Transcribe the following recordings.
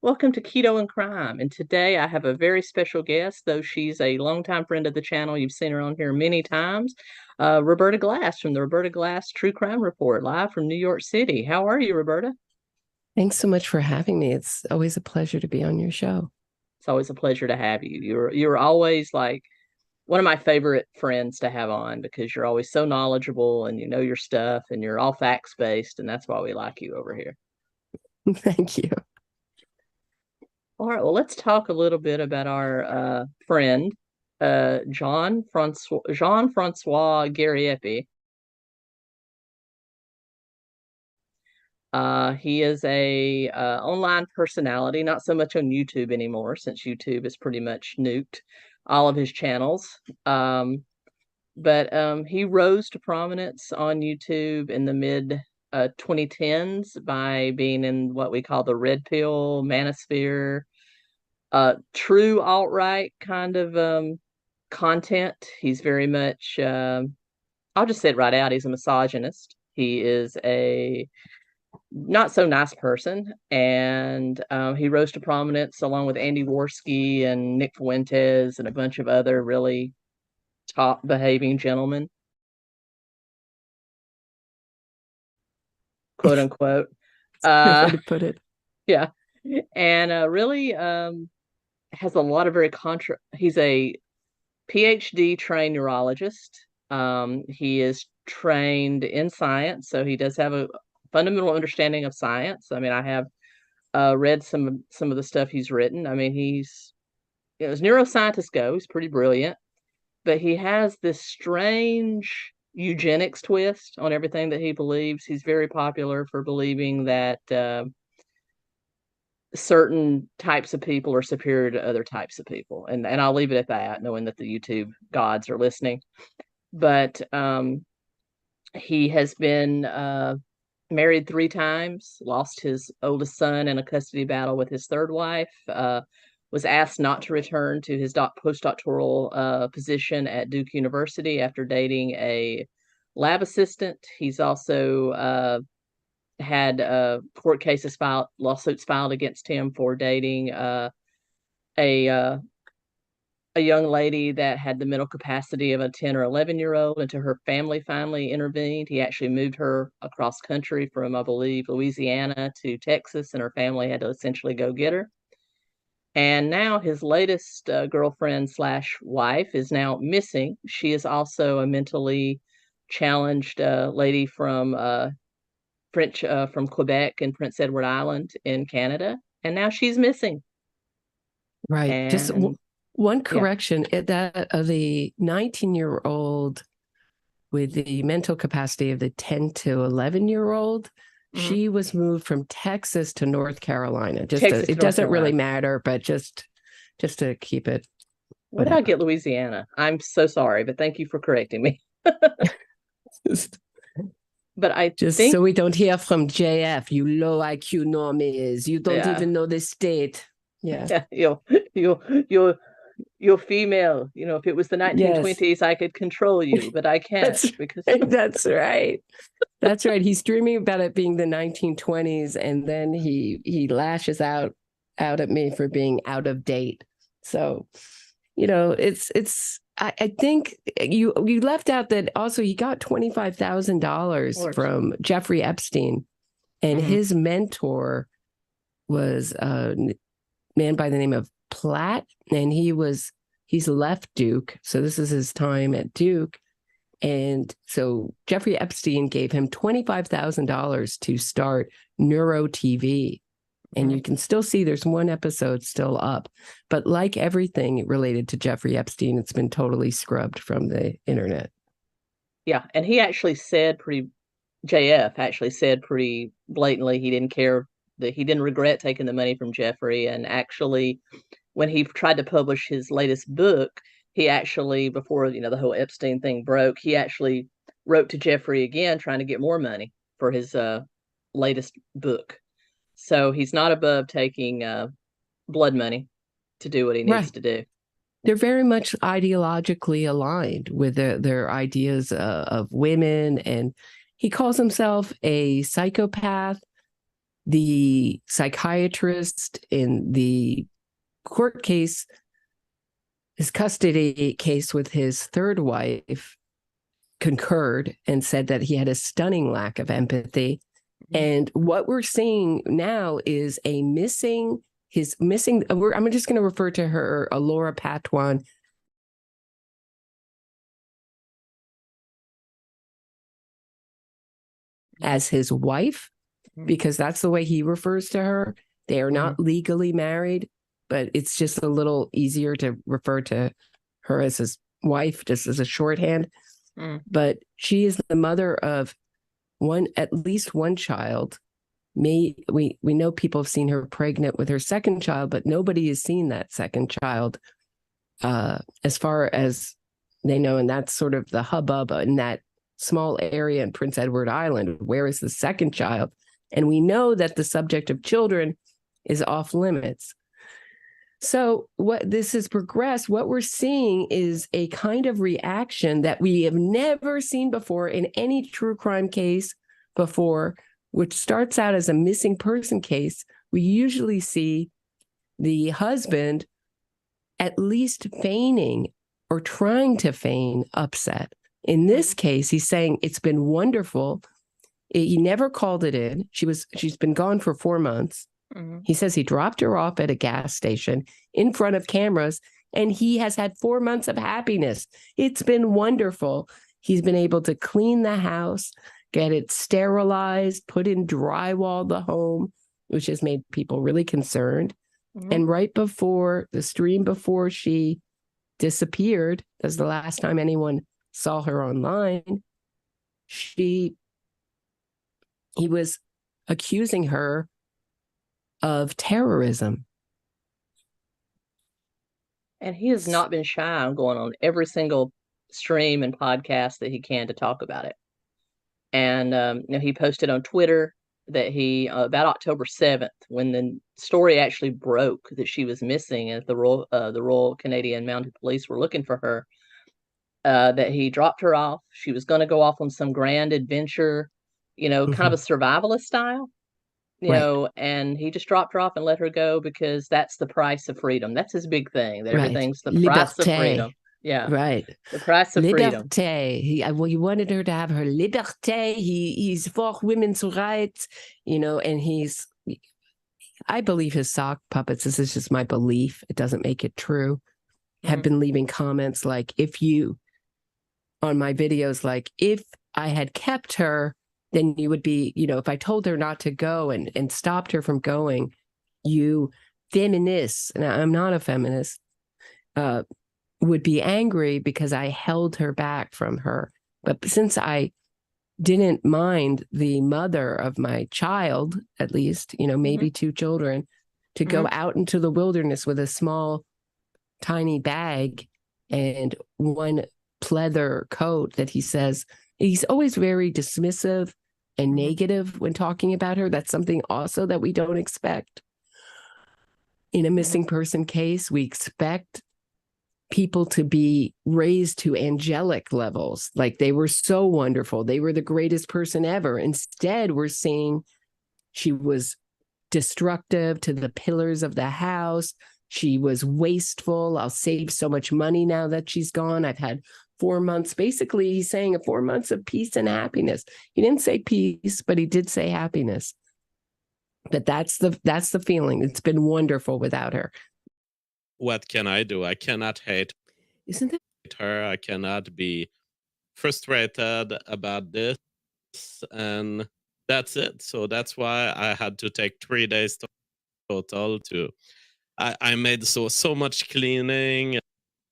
Welcome to Keto and Crime. And today I have a very special guest, though she's a longtime friend of the channel. You've seen her on here many times. Roberta Glass from the Roberta Glass True Crime Report, live from New York City. How are you, Roberta? Thanks so much for having me. It's always a pleasure to be on your show. It's always a pleasure to have you. You're always like one of my favorite friends to have on because you're always so knowledgeable and you know your stuff and you're all facts based, and that's why we like you over here. Thank you. All right, well, let's talk a little bit about our friend, Jean-François Gariepy. He is a online personality, not so much on YouTube anymore, since YouTube has pretty much nuked all of his channels. But he rose to prominence on YouTube in the mid 2010s by being in what we call the red pill manosphere, true alt-right kind of content. He's very much, I'll just say it right out, he's a misogynist. He is a not so nice person, and he rose to prominence along with Andy Worski and Nick Fuentes and a bunch of other really top behaving gentlemen, quote unquote. Way to put it. Yeah, and really has a lot of very he's a PhD trained neurologist. He is trained in science, so he does have a fundamental understanding of science. I mean, I have read some of the stuff he's written. I mean, as neuroscientists go, he's pretty brilliant, but he has this strange eugenics twist on everything that he believes. He's very popular for believing that certain types of people are superior to other types of people. And I'll leave it at that, knowing that the YouTube gods are listening. But he has been married 3 times, lost his oldest son in a custody battle with his third wife, was asked not to return to his postdoctoral position at Duke University after dating a lab assistant. He's also had lawsuits filed against him for dating a young lady that had the mental capacity of a 10 or 11-year-old, until her family finally intervened. He actually moved her across country from, I believe, Louisiana to Texas, and her family had to essentially go get her. And now his latest girlfriend slash wife is now missing. She is also a mentally challenged lady from from Quebec and Prince Edward Island in Canada, and now she's missing. Right. Just one correction: yeah. That of the 19-year-old with the mental capacity of the 10 to 11-year-old, she was moved from Texas to North Carolina. It doesn't really matter, but just to keep it. What did I get? Louisiana. I'm so sorry, but thank you for correcting me. But I just think, so we don't hear from JF, you low IQ normies, you don't even know the state. Yeah. You're female. You know, if it was the 1920s, yes, I could control you, but I can't. That's right. That's right. He's dreaming about it being the 1920s, and then he lashes out at me for being out of date. So, you know, I think you left out that also he got $25,000 from Jeffrey Epstein, and his mentor was a man by the name of Platt, and he's left Duke, so this is his time at Duke, and so Jeffrey Epstein gave him $25,000 to start Neuro TV. And you can still see there's one episode still up. But like everything related to Jeffrey Epstein, it's been totally scrubbed from the internet. Yeah, and he actually said JF actually said pretty blatantly he didn't care, that he didn't regret taking the money from Jeffrey. And actually, when he tried to publish his latest book, he actually, before, you know, the whole Epstein thing broke, he actually wrote to Jeffrey again trying to get more money for his latest book. So he's not above taking blood money to do what he needs to do. They're very much ideologically aligned with their ideas of women. And he calls himself a psychopath. The psychiatrist in the court case, his custody case with his third wife, concurred and said that he had a stunning lack of empathy. And what we're seeing now is I'm just going to refer to her, 𝗚𝗨 Patwan, as his wife, because that's the way he refers to her. They are not legally married, but it's just a little easier to refer to her as his wife, just as a shorthand. But she is the mother of at least one child. We know people have seen her pregnant with her second child, but nobody has seen that second child as far as they know. And that's sort of the hubbub in that small area in Prince Edward Island. Where is the second child? And we know that the subject of children is off limits. So what this has progressed, what we're seeing is a kind of reaction that we have never seen before in any true crime case before, which starts out as a missing person case. We usually see the husband at least feigning or trying to feign upset. In this case, he's saying it's been wonderful. He never called it in. She's been gone for 4 months. He says he dropped her off at a gas station in front of cameras, and he has had 4 months of happiness. It's been wonderful. He's been able to clean the house, get it sterilized, put in drywall the home, which has made people really concerned. And right before the stream, before she disappeared, that's the last time anyone saw her online, he was accusing her of terrorism. And he has not been shy on going on every single stream and podcast that he can to talk about it. And he posted on Twitter that he about October 7th, when the story actually broke that she was missing, and the Royal Canadian Mounted Police were looking for her, that he dropped her off. She was going to go off on some grand adventure, kind of a survivalist style. And he just dropped her off and let her go because that's the price of freedom. That's his big thing, that everything's the price of freedom. Yeah. Right. The price of freedom. Liberté. He wanted her to have her liberté. He's for women's rights, and I believe his sock puppets, this is just my belief, it doesn't make it true, have been leaving comments like, on my videos, like, if I had kept her, then you would be, if I told her not to go and stopped her from going, you feminists, and I'm not a feminist, would be angry because I held her back from her. But since I didn't mind the mother of my child, at least, maybe 2 children, to go out into the wilderness with a small, tiny bag and one pleather coat that he says, he's always very dismissive and negative when talking about her. That's something also that we don't expect. In a missing person case, we expect people to be raised to angelic levels, like they were so wonderful, they were the greatest person ever. Instead, we're seeing she was destructive to the pillars of the house. She was wasteful. I'll save so much money now that she's gone. I've had 4 months. Basically, he's saying 4 months of peace and happiness. He didn't say peace, but he did say happiness. But that's the feeling. It's been wonderful without her. What can I do? I cannot hate her. I cannot be frustrated about this. And that's it. So that's why I had to take 3 days total to... I made so much cleaning,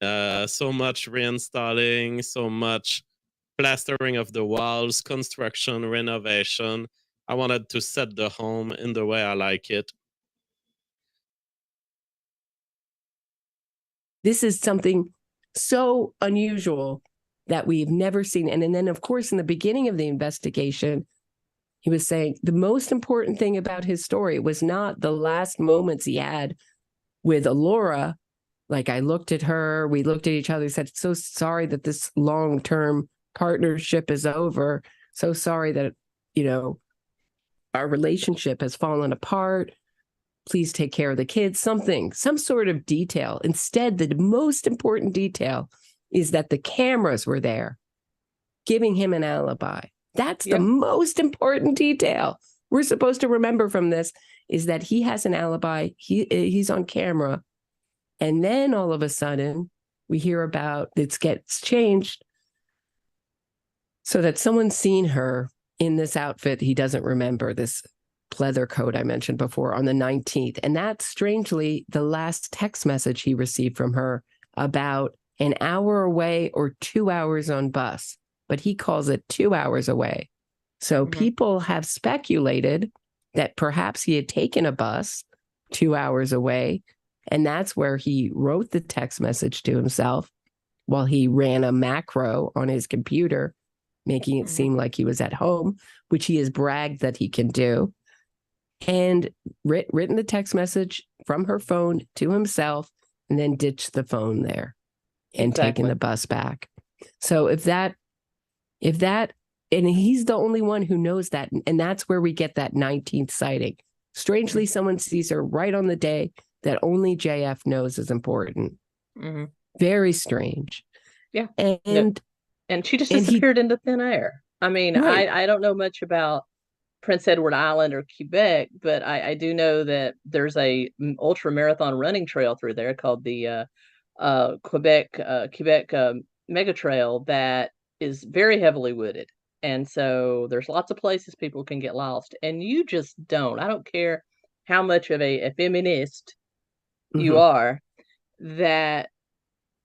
so much reinstalling, so much plastering of the walls, construction, renovation. I wanted to set the home in the way I like it. This is something so unusual that we've never seen. And then, of course, in the beginning of the investigation, he was saying the most important thing about his story was not the last moments he had with 𝗚𝗨. Like, I looked at her, we looked at each other, said, so sorry that this long-term partnership is over. So sorry that, our relationship has fallen apart. Please take care of the kids, some sort of detail. Instead, the most important detail is that the cameras were there, giving him an alibi. That's the most important detail we're supposed to remember from this, is that he has an alibi. He's on camera. And then all of a sudden, we hear about it gets changed so that someone's seen her in this outfit he doesn't remember, this pleather coat I mentioned before, on the 19th. And that's strangely the last text message he received from her, about an hour away or 2 hours on bus. But he calls it 2 hours away. So people have speculated that perhaps he had taken a bus 2 hours away, and that's where he wrote the text message to himself while he ran a macro on his computer, making it seem like he was at home, which he has bragged that he can do, and written the text message from her phone to himself, and then ditched the phone there and taken the bus back. So if that, and he's the only one who knows that, and that's where we get that 19th sighting. Strangely, someone sees her right on the day that only JF knows is important. Very strange. Yeah. And she just disappeared into thin air. I mean, I don't know much about Prince Edward Island or Quebec, but I do know that there's a ultra marathon running trail through there called the Quebec Mega Trail that is very heavily wooded. And so there's lots of places people can get lost, and you just don't. I don't care how much of a feminist you are, that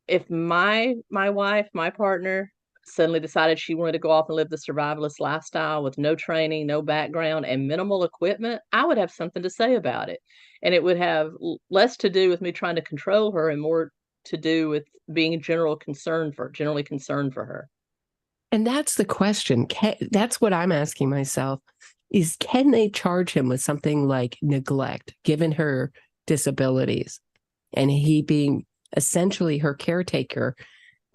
if my wife, my partner, suddenly decided she wanted to go off and live the survivalist lifestyle with no training, no background, and minimal equipment, I would have something to say about it. And it would have less to do with me trying to control her and more to do with being generally concerned for her. And that's the question. That's what I'm asking myself, is can they charge him with something like neglect, given her disabilities, and he being essentially her caretaker?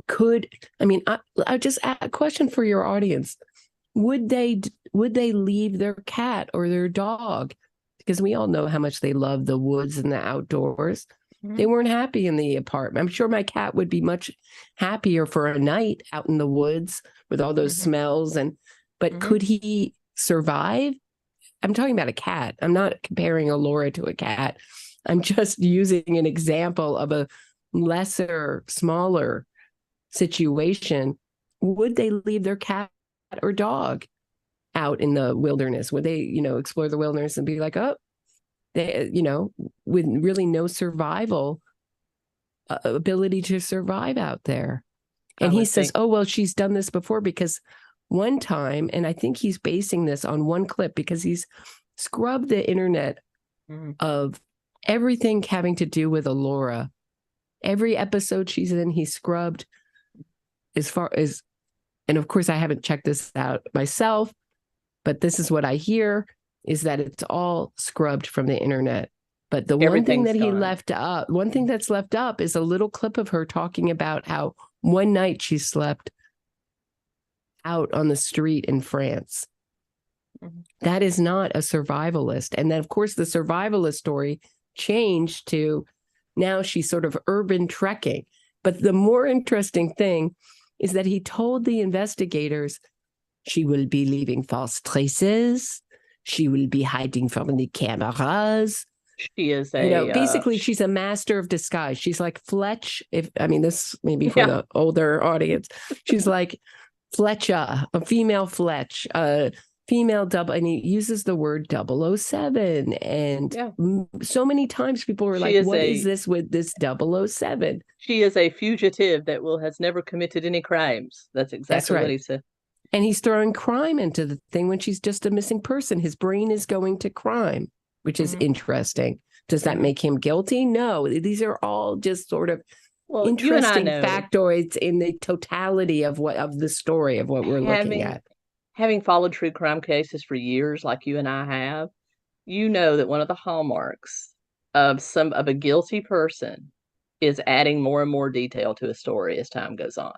I just ask a question for your audience. Would they leave their cat or their dog? Because we all know how much they love the woods and the outdoors. They weren't happy in the apartment. I'm sure my cat would be much happier for a night out in the woods with all those smells. But could he survive? I'm talking about a cat. I'm not comparing Laura to a cat. I'm just using an example of a lesser, smaller situation. Would they leave their cat or dog out in the wilderness? Would they, explore the wilderness and be like, oh, they, with really no survival ability to survive out there? And he says, oh, well, she's done this before, because one time, and I think he's basing this on one clip, because he's scrubbed the internet of everything having to do with Laura. Every episode she's in, he scrubbed, as far as, and of course I haven't checked this out myself, but this is what I hear, is that it's all scrubbed from the internet. But the one thing that one thing that's left up is a little clip of her talking about how one night she slept out on the street in France. That is not a survivalist. And then, of course, the survivalist story changed to now she's sort of urban trekking. But the more interesting thing is that he told the investigators she will be leaving false traces. She will be hiding from the cameras. She is basically she's a master of disguise. She's like Fletch. This may be for the older audience. She's like 𝗙𝗪, a female Fletch, female double, and he uses the word 007. And so many times people were like, what is this with this 007? She is a fugitive that has never committed any crimes. That's exactly what he said. And he's throwing crime into the thing when she's just a missing person. His brain is going to crime, which is interesting. Does that make him guilty? No, these are all just sort of interesting factoids in the totality of the story of what we're looking at. Having followed true crime cases for years, like you and I have, that one of the hallmarks of a guilty person is adding more and more detail to a story as time goes on.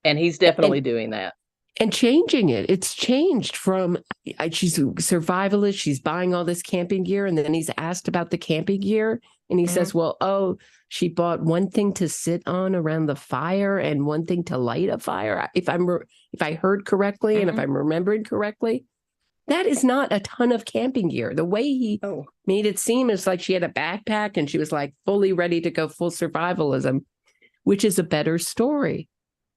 And he's definitely doing that. and changing it. It's changed from she's survivalist. She's buying all this camping gear. And then he's asked about the camping gear. And he says, well, she bought one thing to sit on around the fire and one thing to light a fire. If I heard correctly and if I'm remembering correctly, that is not a ton of camping gear. The way he made it seem is like she had a backpack and she was like fully ready to go full survivalism, which is a better story.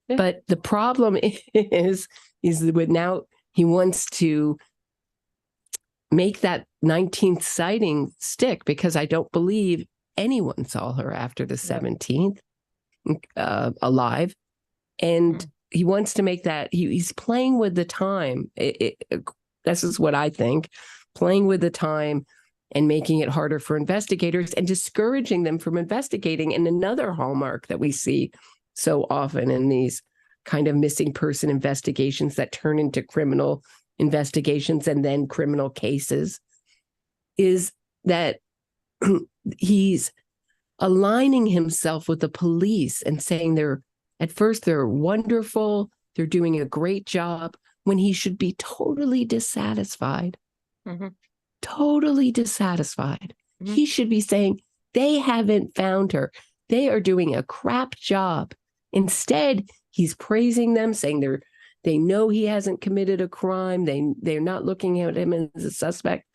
Yeah. But the problem is that now he wants to make that 19th sighting stick, because I don't believe anyone saw her after the 17th alive. And he wants to make that, he's playing with the time. This is what I think, playing with the time and making it harder for investigators and discouraging them from investigating. And another hallmark that we see so often in these kind of missing person investigations that turn into criminal investigations and then criminal cases is that he's aligning himself with the police and saying at first they're wonderful, they're doing a great job, when he should be totally dissatisfied. Totally dissatisfied. He should be saying, they haven't found her. They are doing a crap job. Instead, he's praising them, saying they know he hasn't committed a crime. They're not looking at him as a suspect.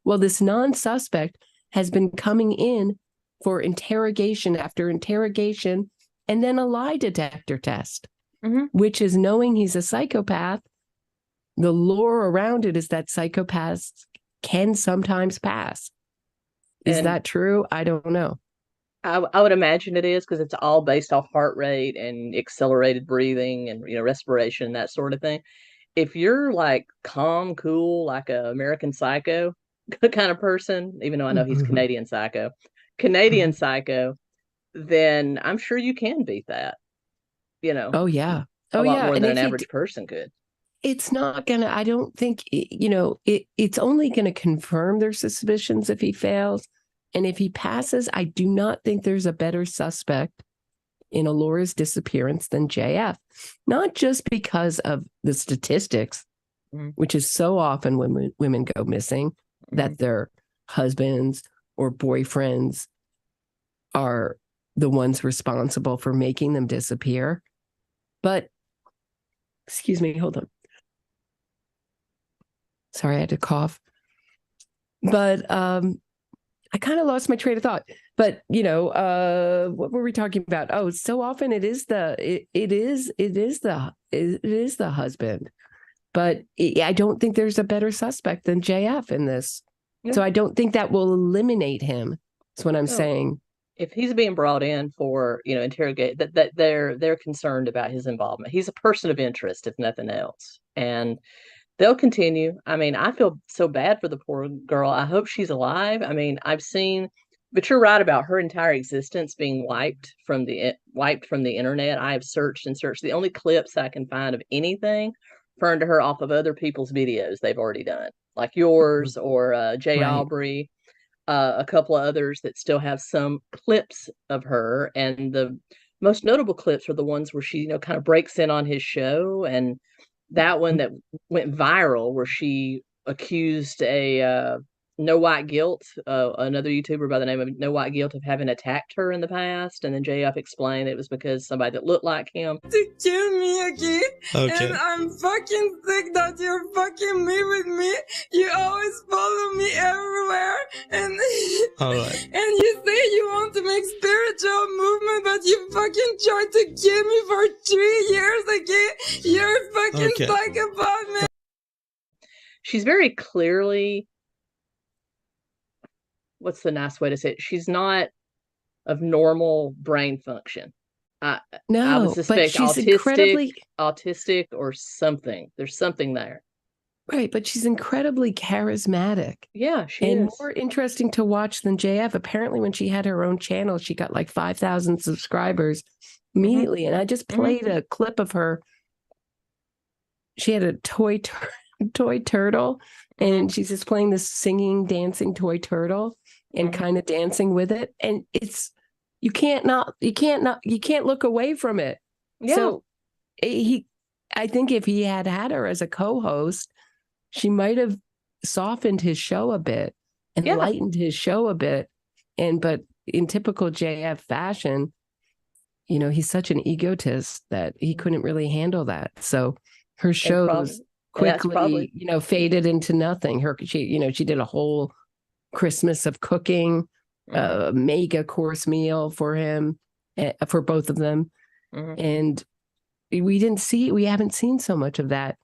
Well, this non-suspect has been coming in for interrogation after interrogation and then a lie detector test, which is knowing he's a psychopath. The lore around it is that psychopaths can sometimes pass. Is that true? I don't know. I would imagine it is, because it's all based off heart rate and accelerated breathing and respiration, that sort of thing. If you're like calm, cool, like a American Psycho kind of person, even though I know he's Canadian Psycho, then I'm sure you can beat that. Oh yeah. A lot more than an average person could. It's not gonna, I don't think, it's only gonna confirm their suspicions if he fails. And if he passes, I do not think there's a better suspect in Alora's disappearance than JF. Not just because of the statistics, which is so often when women go missing, that their husbands or boyfriends are the ones responsible for making them disappear. But, excuse me, hold on. Sorry, I had to cough. But I kind of lost my train of thought. But what were we talking about? Oh, so often it is the husband. But I don't think there's a better suspect than JF in this. Yeah. So I don't think that will eliminate him. That's what I'm saying. If he's being brought in for interrogate, that they're concerned about his involvement. He's a person of interest, if nothing else, and they'll continue. I mean, I feel so bad for the poor girl. I hope she's alive. I mean, but you're right about her entire existence being wiped from the internet. I have searched and searched. The only clips I can find of anything referring to her off of other people's videos they've already done, like yours or 𝗂𝗏𝗄𝗏, a couple of others that still have some clips of her. And the most notable clips are the ones where she, kind of breaks in on his show, and that one that went viral where she accused a No White Guilt, another YouTuber by the name of No White Guilt, of having attacked her in the past, and then JF explained it was because somebody that looked like him to kill me again. Okay. And I'm fucking sick that you're fucking me with me. You always follow me everywhere, and all right. And you say you want to make spiritual movement, but you fucking tried to kill me for 3 years again. You're a fucking psychopath, man. She's very clearly, what's the nice way to say it? She's not of normal brain function. I would suspect but she's autistic or something. There's something there. Right, but she's incredibly charismatic. Yeah, she is. And more interesting to watch than JF. Apparently, when she had her own channel, she got like 5,000 subscribers immediately. And I just played a clip of her. She had a toy turtle, and she's just playing this singing, dancing toy turtle and kind of dancing with it. And you can't look away from it. Yeah. So I think if he had had her as a co-host, she might have softened his show a bit and lightened his show a bit. But in typical JF fashion, you know, he's such an egotist that he couldn't really handle that. So her shows quickly, you know, faded into nothing. She did a whole Christmas of cooking, mega course meal for him, for both of them. And we haven't seen so much of that,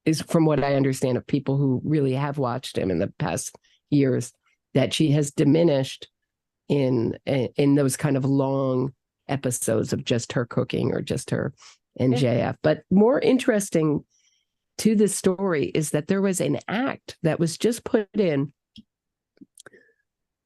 is from what I understand of people who really have watched him in the past years, that she has diminished in those kind of long episodes of just her cooking or just her and JF. But more interesting to this story is that there was an act that was just put in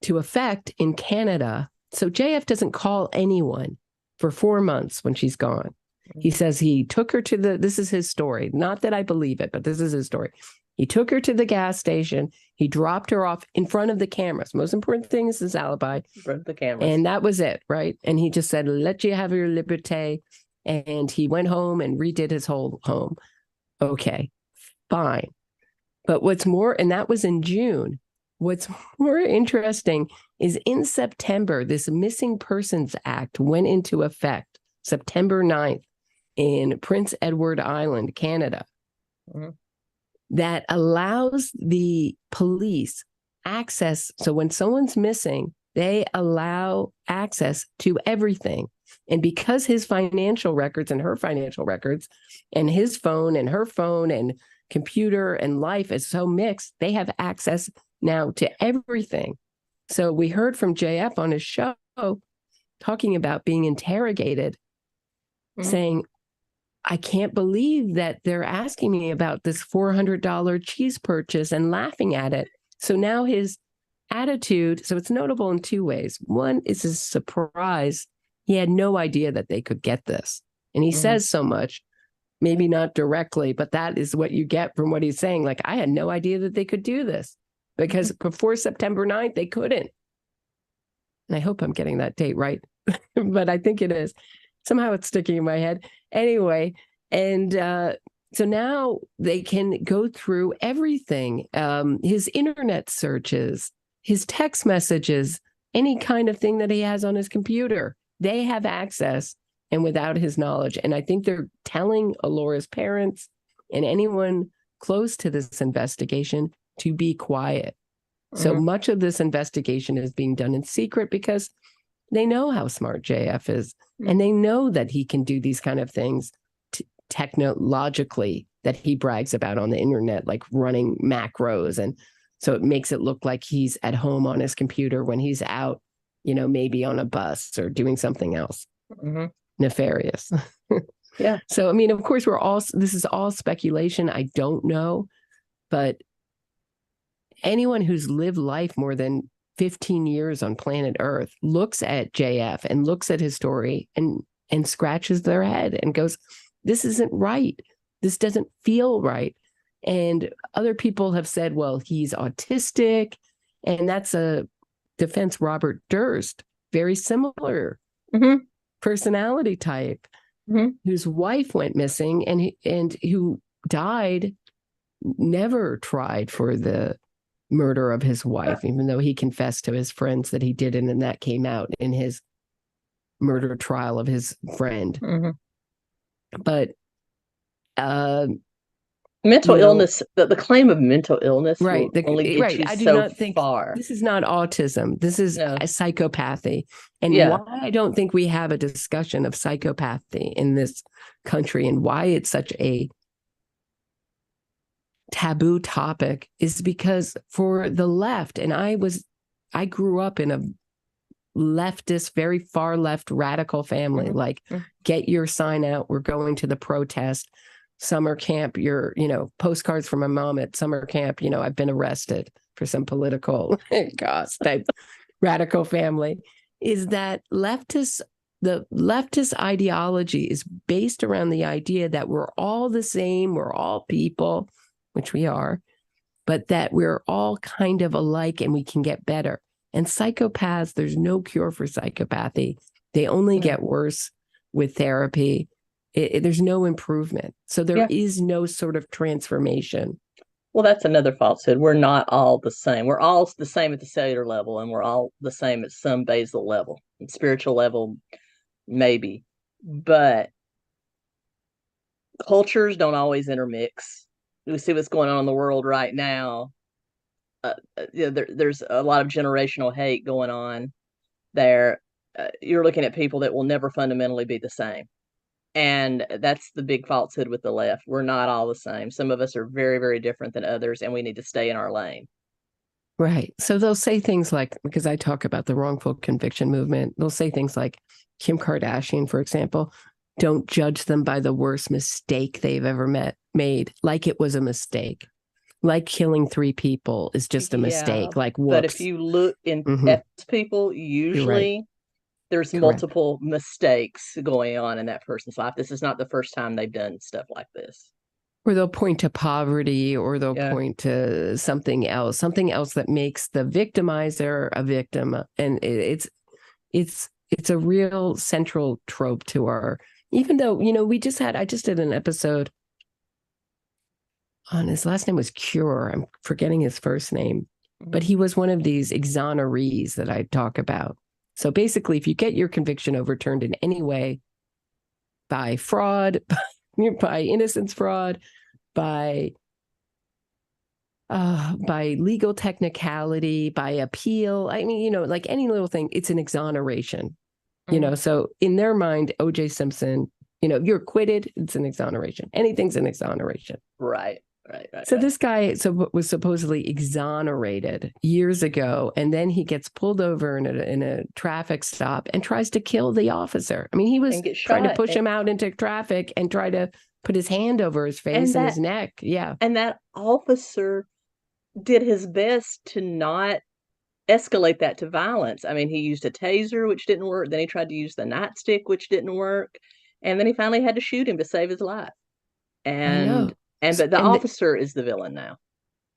to effect in Canada. So JF doesn't call anyone for 4 months when she's gone. He says he took her to this is his story. Not that I believe it, but this is his story. He took her to the gas station. He dropped her off in front of the cameras. Most important thing is his alibi. In front of the cameras. And that was it, right? And he just said, let you have your liberté. And he went home and redid his whole home. Okay, fine. But what's more, and that was in June. What's more interesting is in September, this Missing Persons Act went into effect, September 9th, in Prince Edward Island, Canada, that allows the police access. So when someone's missing, they allow access to everything. And because his financial records and her financial records and his phone and her phone and computer and life is so mixed, they have access now to everything. So we heard from JF on his show talking about being interrogated, saying, I can't believe that they're asking me about this $400 cheese purchase and laughing at it. So now his attitude, so it's notable in two ways. One is his surprise. He had no idea that they could get this. And he says so much, maybe not directly, but that is what you get from what he's saying. Like, I had no idea that they could do this because before September 9th, they couldn't. And I hope I'm getting that date right, but I think it is. Somehow it's sticking in my head. Anyway, and so now they can go through everything, his internet searches, his text messages, any kind of thing that he has on his computer. They have access and without his knowledge. And I think they're telling Alora's parents and anyone close to this investigation to be quiet. So much of this investigation is being done in secret because they know how smart JF is, and they know that he can do these kind of things technologically that he brags about on the internet, like running macros. And so it makes it look like he's at home on his computer when he's out, you know, maybe on a bus or doing something else nefarious. Yeah. So, I mean, of course, this is all speculation. I don't know, but anyone who's lived life more than 15 years on planet Earth looks at JF and looks at his story and scratches their head and goes, this isn't right. This doesn't feel right. And other people have said, well, he's autistic. And that's a defense Robert Durst, very similar personality type, whose wife went missing and who died, never tried for the murder of his wife, even though he confessed to his friends that he didn't, and that came out in his murder trial of his friend. But mental illness, the claim of mental illness, right? Only get you I do so not think far. This is not autism. This is a psychopathy, and why I don't think we have a discussion of psychopathy in this country, and why it's such a taboo topic is because for the left, and I grew up in a leftist, very far left radical family, like get your sign out, we're going to the protest, summer camp, your, postcards from my mom at summer camp, I've been arrested for some political gosh type radical family, is that the leftist ideology is based around the idea that we're all the same, we're all people, which we are, but that we're all kind of alike and we can get better. And psychopaths, there's no cure for psychopathy. They only get worse with therapy. there's no improvement. So there is no sort of transformation. Well, that's another falsehood. We're not all the same. We're all the same at the cellular level, and we're all the same at some basal level. At spiritual level, maybe. But cultures don't always intermix. We see what's going on in the world right now. There's a lot of generational hate going on there. You're looking at people that will never fundamentally be the same. And that's the big falsehood with the left. We're not all the same. Some of us are very, very different than others, and we need to stay in our lane. Right. So they'll say things like, because I talk about the wrongful conviction movement, they'll say things like Kim Kardashian, for example, don't judge them by the worst mistake they've ever made, like it was a mistake. Like killing 3 people is just a mistake. Like, whoops. But if you look in at people, usually there's multiple mistakes going on in that person's life. This is not the first time they've done stuff like this. Or they'll point to poverty, or they'll point to something else that makes the victimizer a victim. And it's a real central trope to our, even though, you know, I just did an episode on, his last name was Cure. I'm forgetting his first name, but he was one of these exonerees that I talk about. So basically, if you get your conviction overturned in any way by fraud, by innocence fraud, by legal technicality, by appeal, I mean, you know, like any little thing, it's an exoneration. You know, so in their mind, O.J. Simpson, you know, you're acquitted, it's an exoneration. Anything's an exoneration. Right. So this guy was supposedly exonerated years ago, and then he gets pulled over in a traffic stop and tries to kill the officer. I mean, he was trying to push him out into traffic and try to put his hand over his face and his neck. Yeah. And that officer did his best to not escalate that to violence. I mean, he used a taser, which didn't work. Then he tried to use the nightstick, which didn't work. And then he finally had to shoot him to save his life. But the officer is the villain now.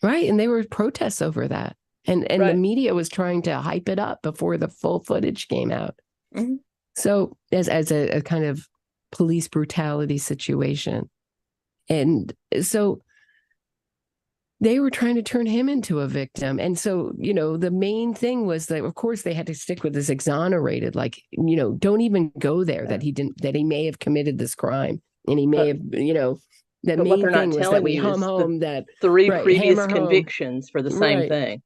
Right. And there were protests over that. And the media was trying to hype it up before the full footage came out. Mm-hmm. So as a kind of police brutality situation. And so they were trying to turn him into a victim. And so, you know, the main thing was that, of course, they had to stick with this exonerated, like, you know, don't even go there, that he may have committed this crime. And he may have, you know, the main thing was that we home that 3 previous convictions for the same thing.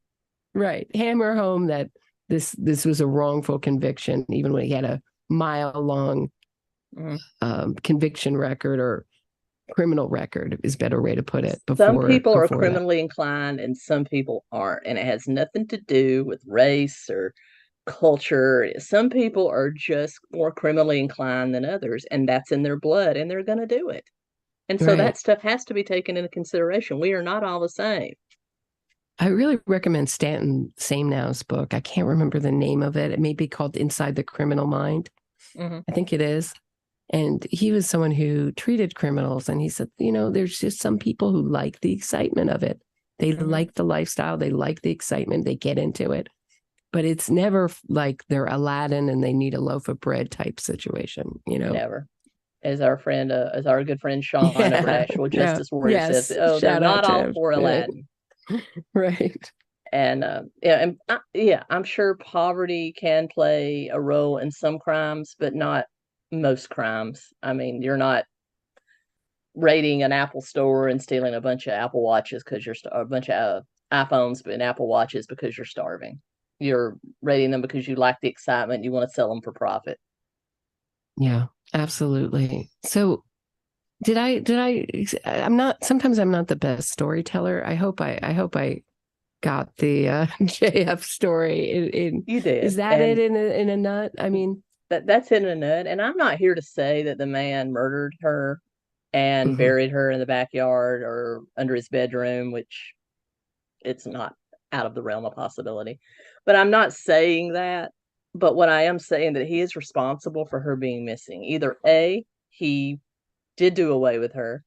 Right. Hammer home that this was a wrongful conviction, even when he had a mile-long conviction record, or criminal record is a better way to put it. Some people are criminally inclined and some people aren't. And it has nothing to do with race or culture. Some people are just more criminally inclined than others, and that's in their blood, and they're going to do it. And so that stuff has to be taken into consideration. We are not all the same. I really recommend Stanton Samenow's book. I can't remember the name of it. It may be called Inside the Criminal Mind. Mm-hmm. I think it is. And he was someone who treated criminals. And he said, you know, there's just some people who like the excitement of it. They like the lifestyle. They like the excitement. They get into it. But it's never like they're Aladdin and they need a loaf of bread type situation, you know? Never. As our good friend Sean over at Actual Justice Warrior says, they're not all for Aladdin. Right. And I'm sure poverty can play a role in some crimes, but not most crimes. I mean, you're not raiding an Apple store and stealing a bunch of Apple Watches because a bunch of iPhones and Apple Watches because you're starving. You're raiding them because you like the excitement. You want to sell them for profit. Yeah, absolutely. So sometimes I'm not the best storyteller. I hope I got the JF story. You did. Is that it in a nut? I mean, that's it in a nut. And I'm not here to say that the man murdered her and buried her in the backyard or under his bedroom, which it's not out of the realm of possibility. But I'm not saying that. But what I am saying that he is responsible for her being missing. Either A, he did do away with her.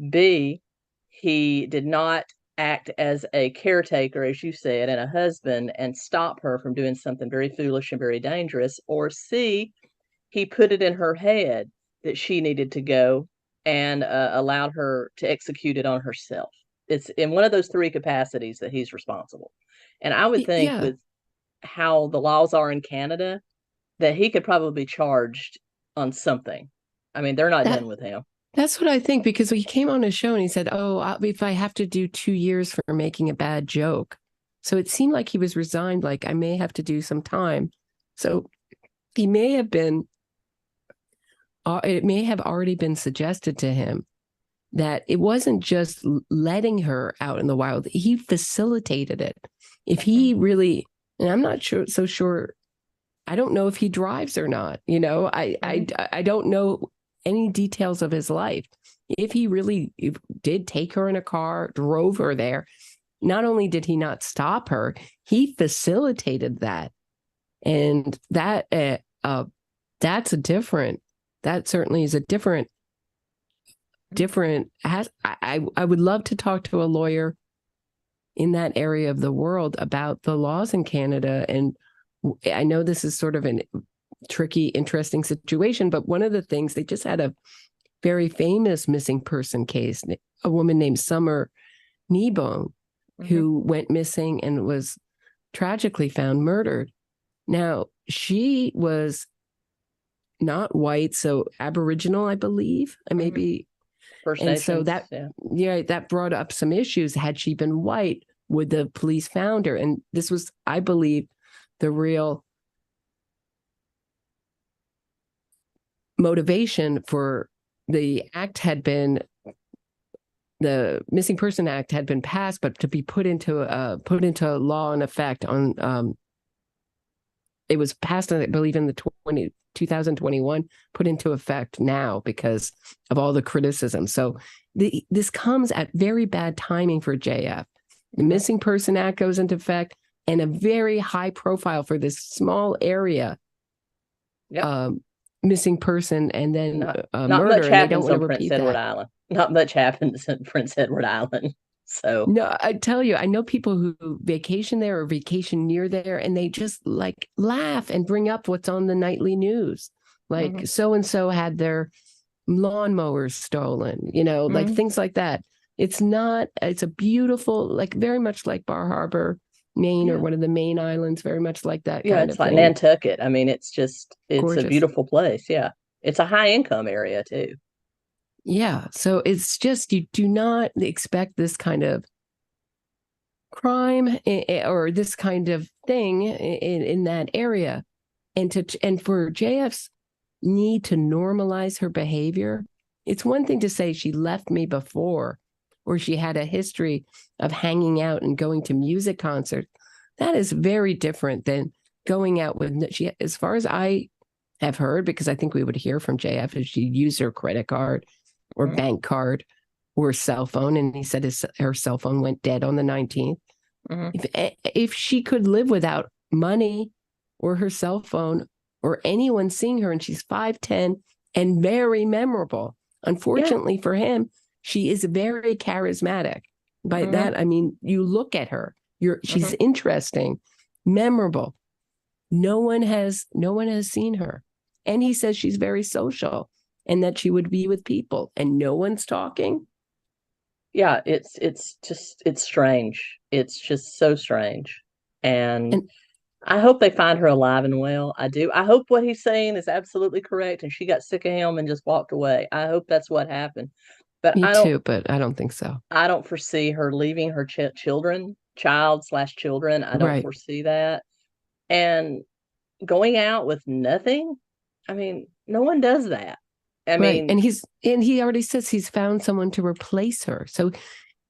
B, he did not act as a caretaker, as you said, and a husband and stop her from doing something very foolish and very dangerous. Or C, he put it in her head that she needed to go, and allowed her to execute it on herself. It's in one of those three capacities that he's responsible. And I would think with how the laws are in Canada, that he could probably be charged on something. I mean, they're not done with him. That's what I think, because he came on a show and he said, oh, if I have to do 2 years for making a bad joke. So it seemed like he was resigned, like I may have to do some time. So he may have been, it may have already been suggested to him that it wasn't just letting her out in the wild. He facilitated it. If he really, and I'm not so sure, I don't know if he drives or not. You know, I don't know any details of his life. If he really did take her in a car, drove her there, not only did he not stop her, he facilitated that. And that that's a different, that certainly is a different, I would love to talk to a lawyer in that area of the world about the laws in Canada. And I know this is sort of an tricky, interesting situation, but one of the things, they just had a very famous missing person case, a woman named Summer Kneebone, who went missing and was tragically found murdered. Now, she was not white, so Aboriginal, I believe, and maybe First and Nations, so that that brought up some issues. Had she been white, would the police found her? And this was, I believe, the real motivation for the act had been, the Missing Person Act had been passed, but to be put into law and effect on, it was passed, I believe, in the 2021, put into effect now because of all the criticism. So this comes at very bad timing for JF. The Missing Person Act goes into effect, and a very high profile for this small area. Missing person, and then not murder, much and they don't happens want to on Prince repeat Edward that. Island. Not much happens in Prince Edward Island. So no, I tell you, I know people who vacation there or vacation near there, and they just like laugh and bring up what's on the nightly news. Like so and so had their lawnmowers stolen, you know, like things like that. It's a beautiful, like very much like Bar Harbor, Maine, or one of the Maine islands, very much like that. Yeah, it's like Nantucket. I mean, it's gorgeous. A beautiful place. Yeah. It's a high income area too. Yeah. So it's just, you do not expect this kind of crime or this kind of thing in that area. And for JF's need to normalize her behavior, it's one thing to say she left me before, or she had a history of hanging out and going to music concerts. That is very different than going out with, as far as I have heard, because I think we would hear from JF if she used her credit card or bank card or cell phone. And he said her cell phone went dead on the 19th. If she could live without money or her cell phone or anyone seeing her, and she's 5'10" and very memorable. Unfortunately for him, she is very charismatic. By that, I mean, you look at her, she's interesting, memorable. No one has seen her. And he says she's very social and that she would be with people, and no one's talking. Yeah, it's strange. It's just so strange. And I hope they find her alive and well. I do. I hope what he's saying is absolutely correct, and she got sick of him and just walked away. I hope that's what happened. But Me too, but I don't think so. I don't foresee her leaving her child/children. I don't foresee that. And going out with nothing. I mean, no one does that. I mean, and he already says he's found someone to replace her. So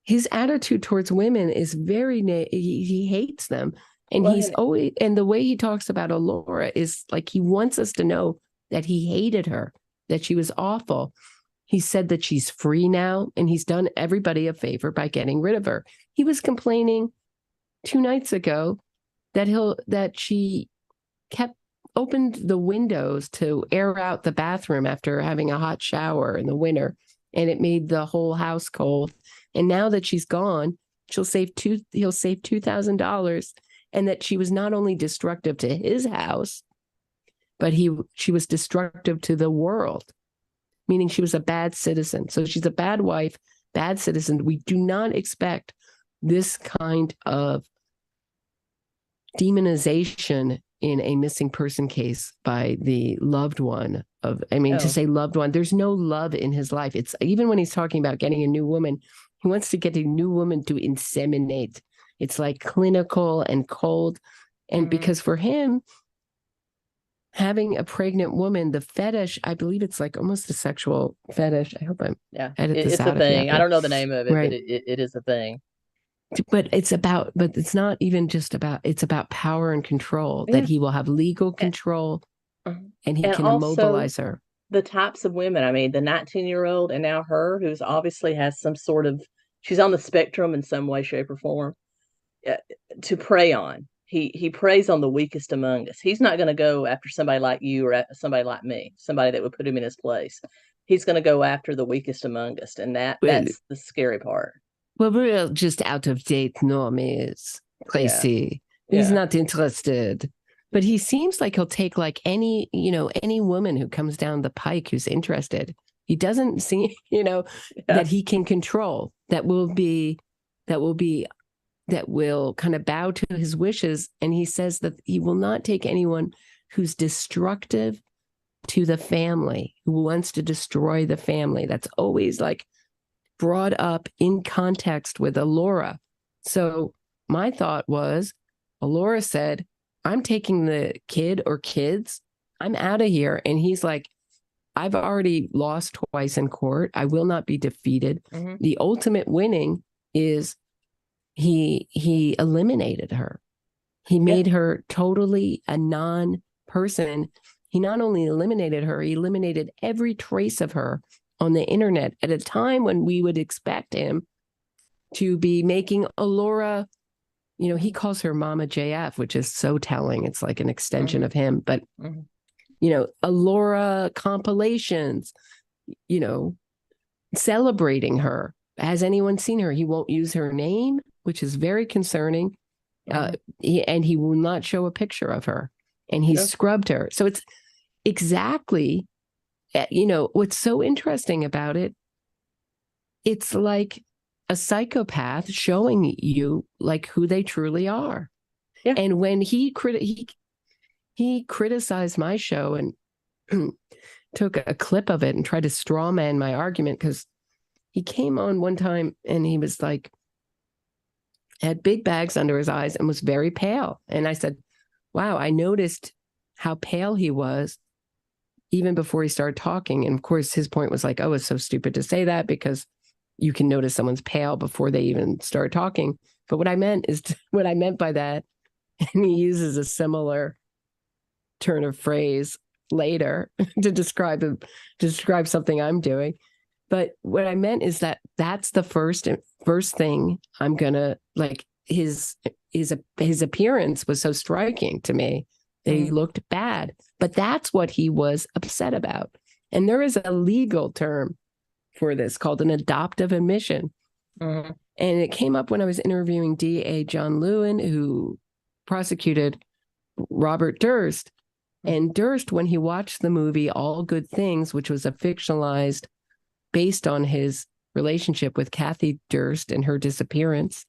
his attitude towards women is very, he hates them. And he's always, and the way he talks about Alora is like, he wants us to know that he hated her, that she was awful. He said that she's free now, and he's done everybody a favor by getting rid of her. He was complaining 2 nights ago that she opened the windows to air out the bathroom after having a hot shower in the winter, and it made the whole house cold. And now that she's gone, he'll save $2,000, and that she was not only destructive to his house, but she was destructive to the world. meaning she was a bad citizen. So she's a bad wife, bad citizen. We do not expect this kind of demonization in a missing person case by the loved one of, to say loved one, there's no love in his life. It's even when he's talking about getting a new woman, he wants to get a new woman to inseminate. It's like clinical and cold. And because for him, having a pregnant woman, the fetish, I believe it's like almost a sexual fetish. I hope I'm edit this it's out. a thing. I don't know the name of it, right. but it is a thing. But it's not even just about, it's about power and control, that he will have legal control and he can immobilize her. The types of women, the 19-year-old and now her, who's obviously has some sort of, she's on the spectrum in some way, shape, or form, to prey on. He preys on the weakest among us. He's not going to go after somebody like you or somebody like me, somebody that would put him in his place. He's going to go after the weakest among us, and that's the scary part. Well, we're just out of date normies, 𝗟𝗂𝗃. He's not interested. But he seems like he'll take like any woman who comes down the pike who's interested. He doesn't see, that he can control, that will kind of bow to his wishes. And he says that he will not take anyone who's destructive to the family, who wants to destroy the family. That's always like brought up in context with 𝗟𝗏. So my thought was, 𝗟𝗏 said, I'm taking the kid or kids. I'm out of here. And he's like, I've already lost twice in court. I will not be defeated. The ultimate winning is he eliminated her. He made her totally a non-person. He not only eliminated her, he eliminated every trace of her on the internet at a time when we would expect him to be making 𝗟𝗏, he calls her Mama JF, which is so telling. It's like an extension of him, but 𝗟𝗏 compilations, celebrating her. Has anyone seen her? He won't use her name, which is very concerning. And he will not show a picture of her, and he scrubbed her. So it's exactly, what's so interesting about it. It's like a psychopath showing you like who they truly are. Yeah. And when he criticized my show and took a clip of it and tried to straw man my argument, because he came on one time and he was like, had big bags under his eyes and was very pale. And I said, wow, I noticed how pale he was even before he started talking. And of course, his point was like, oh, it's so stupid to say that because you can notice someone's pale before they even start talking. But what I meant by that, and he uses a similar turn of phrase later to describe something I'm doing. But what I meant is that that's the first thing I'm gonna like. His appearance was so striking to me that he looked bad, but that's what he was upset about. And there is a legal term for this called an adoptive admission. And it came up when I was interviewing DA John Lewin, who prosecuted Robert Durst. And Durst, when he watched the movie All Good Things, which was a fictionalized based on his relationship with Kathy Durst and her disappearance,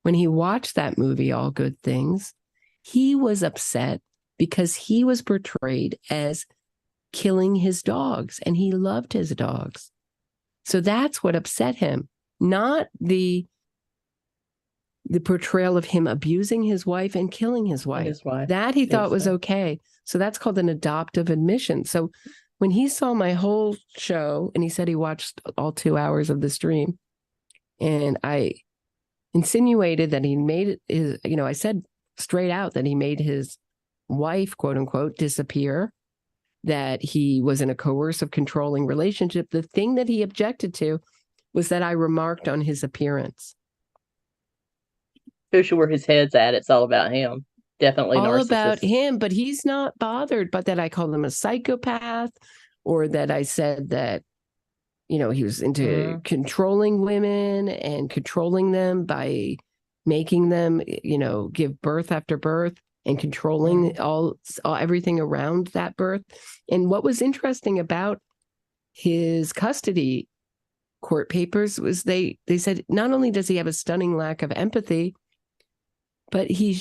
when he watched that movie All Good Things, he was upset because he was portrayed as killing his dogs, and he loved his dogs. So that's what upset him, not the portrayal of him abusing his wife and killing his wife. That he thought was okay. So that's called an adoptive admission. So when he saw my whole show, and he said he watched all 2 hours of the stream, and I insinuated that he made his, I said straight out that he made his wife, quote unquote, disappear, that he was in a coercive, controlling relationship. The thing that he objected to was that I remarked on his appearance. Especially where his head's at, it's all about him. Definitely all narcissist. About him, but he's not bothered. But that I called him a psychopath, or that I said that, he was into controlling women and controlling them by making them, give birth after birth and controlling all everything around that birth. And what was interesting about his custody court papers was they said not only does he have a stunning lack of empathy, but he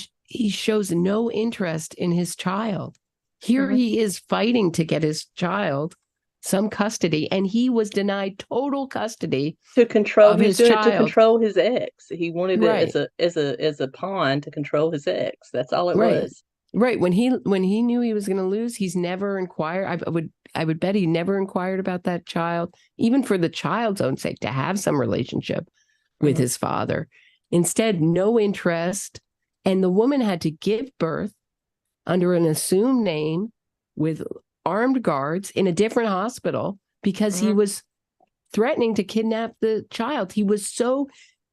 shows no interest in his child. Here he is fighting to get his child some custody, and he was denied total custody to control of his to child. control his ex. He wanted Right. it as a pawn to control his ex. That's all it Right. was. Right. When he knew he was going to lose, he's never inquired. I would bet he never inquired about that child, even for the child's own sake, to have some relationship with his father. Instead, no interest. And the woman had to give birth under an assumed name with armed guards in a different hospital because he was threatening to kidnap the child. He was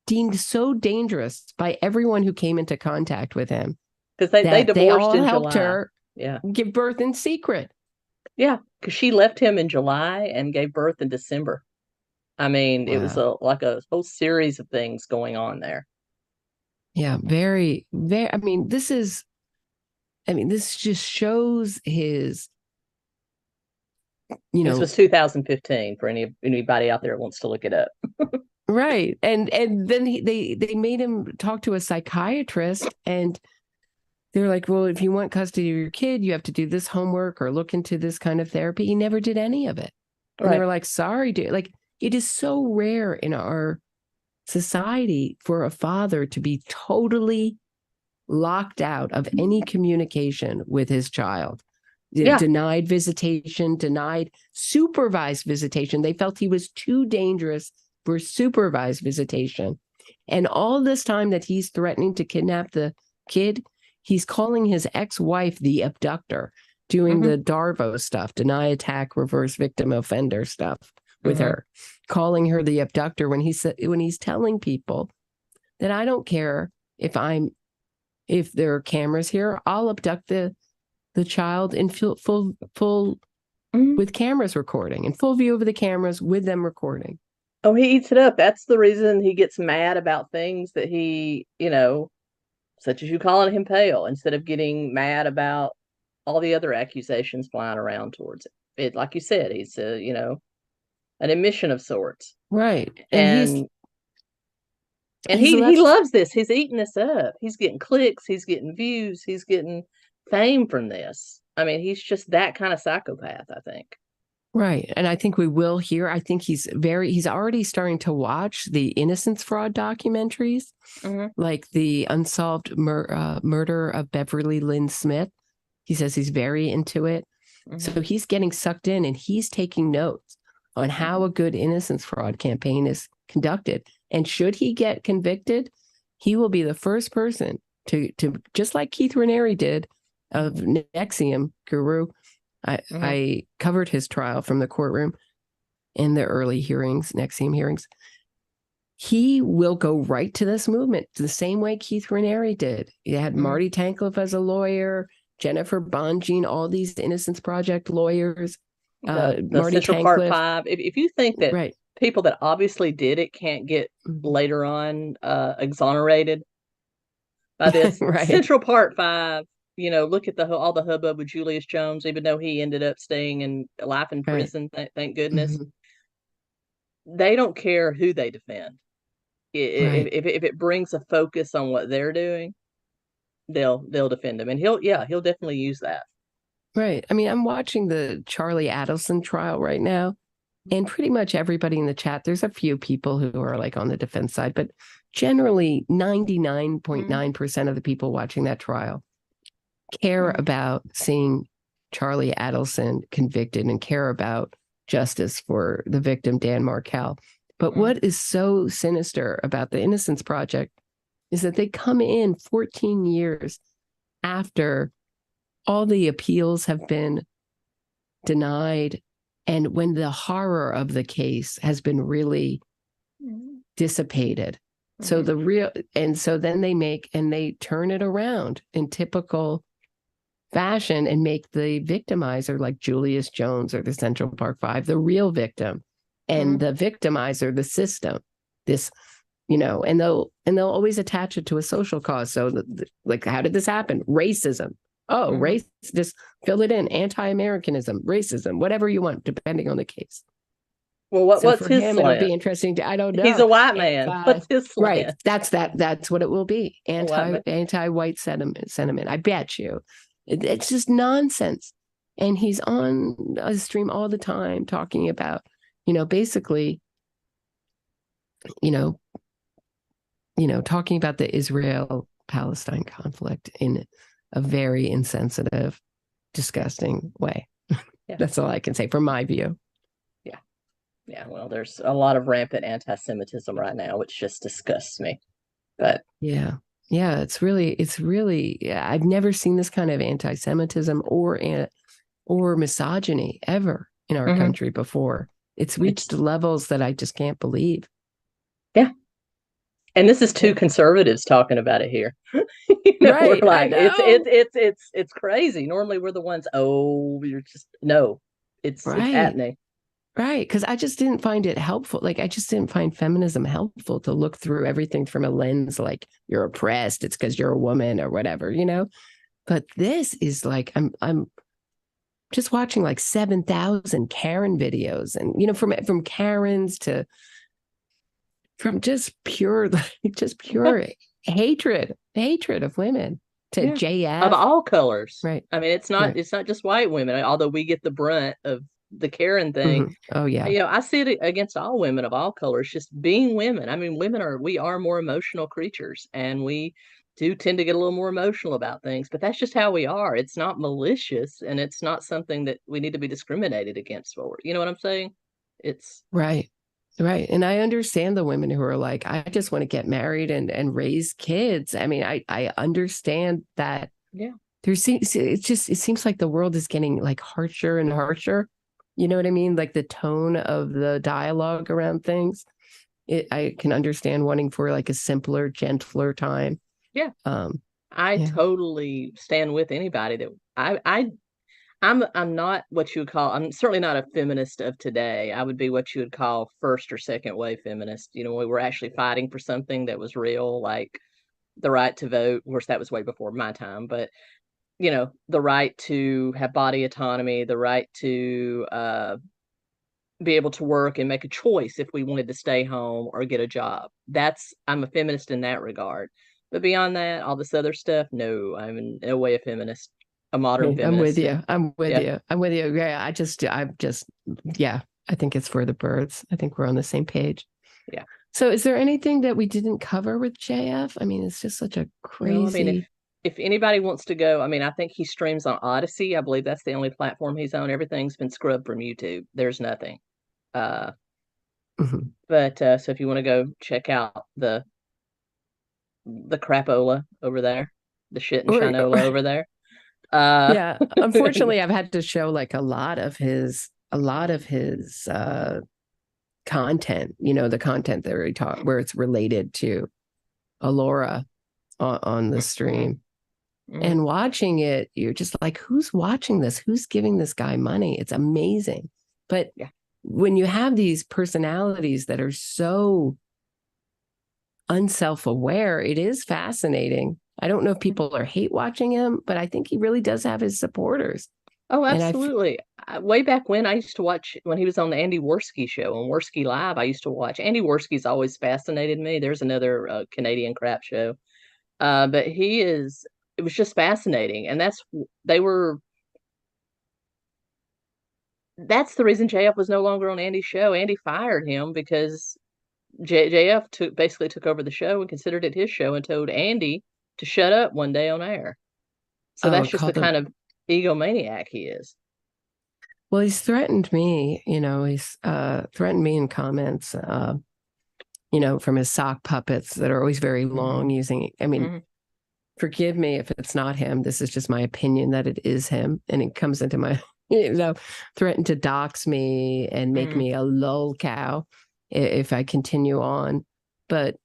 deemed so dangerous by everyone who came into contact with him. Because they divorced all in helped July. her give birth in secret. Yeah, because she left him in July and gave birth in December. I mean, it was like a whole series of things going on there. Yeah, very, very. I mean, this just shows his, This was 2015 for anybody out there who wants to look it up. Right. And then they made him talk to a psychiatrist, and they're like, well, if you want custody of your kid, you have to do this homework or look into this kind of therapy. He never did any of it. And they were like, sorry, dude. Like, it is so rare in our society for a father to be totally locked out of any communication with his child. Denied visitation, denied supervised visitation. They felt he was too dangerous for supervised visitation. And all this time that he's threatening to kidnap the kid, he's calling his ex-wife the abductor, doing the 𝗟𝗏 stuff, deny attack, reverse victim offender stuff with her, calling her the abductor when he's telling people that I don't care if there are cameras here, I'll abduct the child in full with cameras recording, in full view of the cameras with them recording. Oh, he eats it up. That's the reason he gets mad about things that he, such as you calling him pale, instead of getting mad about all the other accusations flying around towards it. Like you said, he's an admission of sorts. Right. And he loves this. He's eating this up. He's getting clicks. He's getting views. He's getting fame from this. I mean, he's just that kind of psychopath, I think. Right. And I think we will hear, I think he's already starting to watch the innocence fraud documentaries, like the unsolved murder of Beverly Lynn Smith. He says he's very into it. So he's getting sucked in, and he's taking notes on how a good innocence fraud campaign is conducted. And should he get convicted, he will be the first person to just like Keith Raniere did of 𝗙𝗵𝗀. I covered his trial from the courtroom in the early hearings, 𝗙𝗵𝗀 hearings. He will go right to this movement the same way Keith Raniere did. He had Marty Tankleff as a lawyer, Jennifer Bonjean, all these Innocence Project lawyers. The Marty Central Tankleff. Part 5. If you think that people that obviously did it can't get later on exonerated by this, Central Part 5, look at all the hubbub with Julius Jones, even though he ended up staying in life in prison, thank goodness. They don't care who they defend. If it brings a focus on what they're doing, they'll defend him, and he'll definitely use that. Right. I mean, I'm watching the Charlie Adelson trial right now, and pretty much everybody in the chat, there's a few people who are like on the defense side, but generally 99.9% of the people watching that trial care about seeing Charlie Adelson convicted and care about justice for the victim, Dan Markel. But what is so sinister about the Innocence Project is that they come in 14 years after all the appeals have been denied, and when the horror of the case has been really dissipated. So then they turn it around in typical fashion and make the victimizer, like Julius Jones or the Central Park 5, the real victim, and the victimizer, the system. And they'll always attach it to a social cause. So like, how did this happen? Racism. Oh, race, just fill it in. Anti-Americanism, racism, whatever you want, depending on the case. Well, So what's for his him, it'll be slant? interesting to, I don't know. He's a white man. What's his Right. slant? That's what it will be. Anti-white sentiment. I bet you. It's just nonsense. And he's on a stream all the time talking about, basically, talking about the Israel-Palestine conflict in a very insensitive, disgusting way. Yeah. That's all I can say from my view. Yeah, well, there's a lot of rampant anti-Semitism right now, which just disgusts me. But yeah, it's really, I've never seen this kind of anti-Semitism or misogyny ever in our country before. It's reached levels that I just can't believe. Yeah. And this is two conservatives talking about it here. Right, we're like, it's crazy. Normally we're the ones, you're just, no, it's happening. Right, because I just didn't find it helpful. Like, I just didn't find feminism helpful to look through everything from a lens like you're oppressed, it's because you're a woman or whatever, But this is like, I'm just watching like 7,000 Karen videos, and from Karens to from just pure hatred of women to JF of all colors. Right. I mean, it's not just white women, although we get the brunt of the Karen thing. Mm-hmm. Oh yeah. I see it against all women of all colors, just being women. I mean, we are more emotional creatures, and we do tend to get a little more emotional about things, but that's just how we are. It's not malicious, and it's not something that we need to be discriminated against for. You know what I'm saying? It's right. And I understand the women who are like, I just want to get married and raise kids. I mean, I understand that. Yeah. It seems like the world is getting like harsher and harsher. You know what I mean? Like the tone of the dialogue around things. I can understand wanting for like a simpler, gentler time. Yeah. I totally stand with anybody that I'm not what you would call, I'm certainly not a feminist of today. I would be what you would call first or second wave feminist. We were actually fighting for something that was real, like the right to vote. Of course, that was way before my time, but the right to have body autonomy, the right to be able to work and make a choice if we wanted to stay home or get a job. I'm a feminist in that regard. But beyond that, all this other stuff, no, I'm in no way a feminist, a modern feminist. I'm with you. Yeah, I think it's for the birds. I think we're on the same page. Yeah. So is there anything that we didn't cover with JF? I mean, it's just such a crazy... No, I mean, if anybody wants to go, I mean, I think he streams on 𝗙ecie. I believe that's the only platform he's on. Everything's been scrubbed from YouTube. There's nothing. But so if you want to go check out the crapola over there, the shit and shinola over there. Yeah, unfortunately, I've had to show like a lot of his content. The content that we talk where it's related to Alora on the stream. And watching it, you're just like, who's watching this? Who's giving this guy money? It's amazing. But when you have these personalities that are so unself-aware, it is fascinating. I don't know if people are hate watching him, but I think he really does have his supporters. Oh, absolutely. Way back when, I used to watch, when he was on the Andy 𝗟𝗏𝗏 show on 𝗟𝗏𝗏 Live, I used to watch. Andy 𝗟𝗏𝗏's always fascinated me. There's another Canadian crap show. But it was just fascinating. And that's the reason JF was no longer on Andy's show. Andy fired him because JF basically took over the show and considered it his show and told Andy to shut up one day on air. So that's just the kind of egomaniac he is. Well, he's threatened me, he's threatened me in comments, from his sock puppets that are always very long using, I mean, forgive me if it's not him. This is just my opinion that it is him. And it comes into my, threaten to dox me and make me a lol cow if I continue on. But,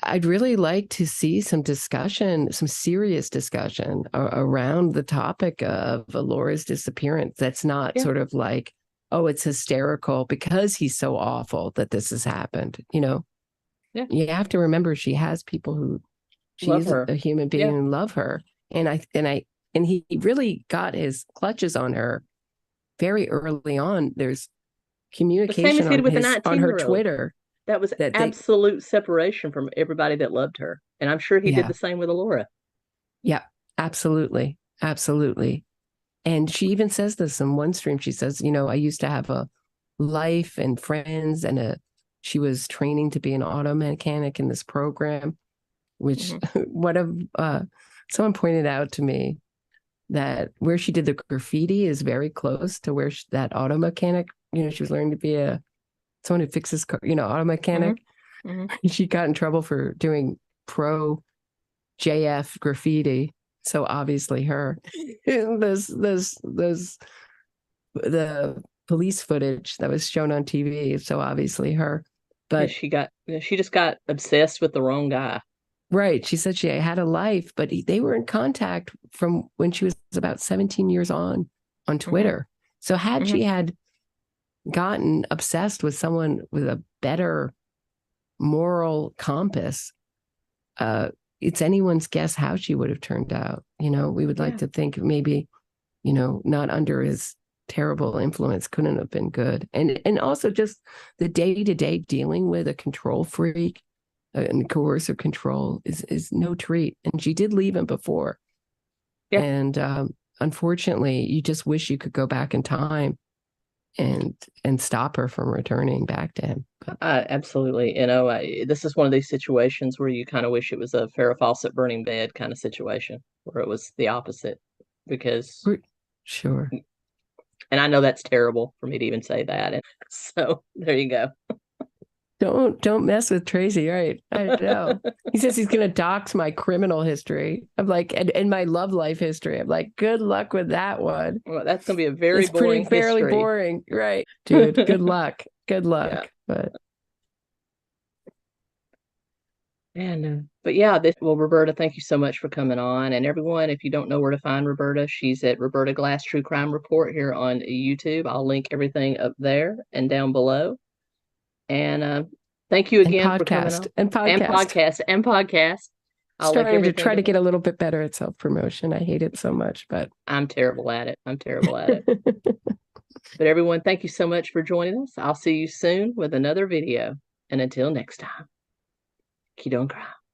I'd really like to see some discussion, some serious discussion around the topic of Alora's disappearance. That's not sort of like, oh, it's hysterical because he's so awful that this has happened. You have to remember she has people who she's a human being and love her. And he really got his clutches on her very early on, there's The same as communication he did with the on her 19-year-old. Twitter. That was that they- absolute separation from everybody that loved her. And I'm sure he did the same with Laura. Yeah, absolutely. Absolutely. And she even says this in one stream. She says, you know, I used to have a life and friends, and she was training to be an auto mechanic in this program, which someone pointed out to me that where she did the graffiti is very close to where that auto mechanic, you know, she was learning to be someone who fixes car, you know, auto mechanic. She got in trouble for doing pro JF graffiti. So obviously her, the police footage that was shown on TV. So obviously her, but she just got obsessed with the wrong guy. Right. She said she had a life, but they were in contact from when she was about 17 years on Twitter. So had she had gotten obsessed with someone with a better moral compass, it's anyone's guess how she would have turned out. You know, we would like to think maybe, you know, not under his terrible influence couldn't have been good. And also just the day-to-day dealing with a control freak and coercive control is no treat. And she did leave him before. Yeah. And unfortunately, you just wish you could go back in time and stop her from returning back to him. Absolutely. You know, this is one of these situations where you kind of wish it was a 𝗓𝗏𝗁 burning bed kind of situation, where it was the opposite, because sure. And I know that's terrible for me to even say that. And so there you go. Don't mess with Tracy, right? I know. He says he's going to dox my criminal history. I'm like, and my love life history. I'm like, good luck with that one. Well, that's going to be a very boring history. Fairly boring, right, dude? Good luck. Good luck. Yeah. But yeah, Roberta, thank you so much for coming on. And everyone, if you don't know where to find Roberta, she's at Roberta Glass True Crime Report here on YouTube. I'll link everything up there and down below. And thank you again for coming on. And podcast. I'll starting to try to get a little bit better at self-promotion. I hate it so much, but I'm terrible at it. But everyone, thank you so much for joining us. I'll see you soon with another video. And until next time, 𝗙𝗑𝗀𝗃.